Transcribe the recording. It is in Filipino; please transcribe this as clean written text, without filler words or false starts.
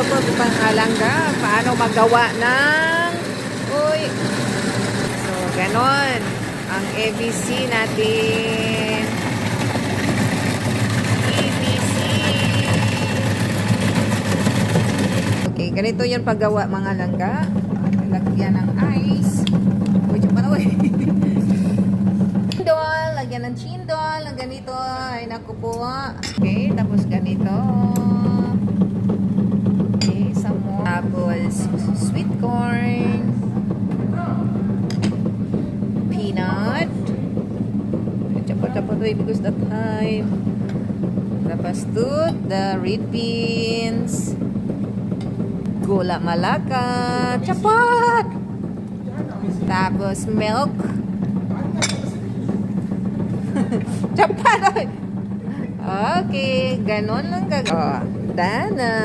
po pangalangga. Paano magawa ng uy. So, ganon. Ang ABC natin. ABC. Okay, ganito yung paggawa mga langga. Lagyan ng ice. Uy, pa na uy. Chindol. Lagyan ng chindol. Ang ganito. Ay, naku po. Okay, tapos ganito. Okay, some more. Tapos, sweet corn. Peanut. Chapa-chapa to because that time. Tapos to the red beans. Gula Malaka. Chapat! Tapos milk. Chapat! Okay, ganon lang gagawin. Oh, dana.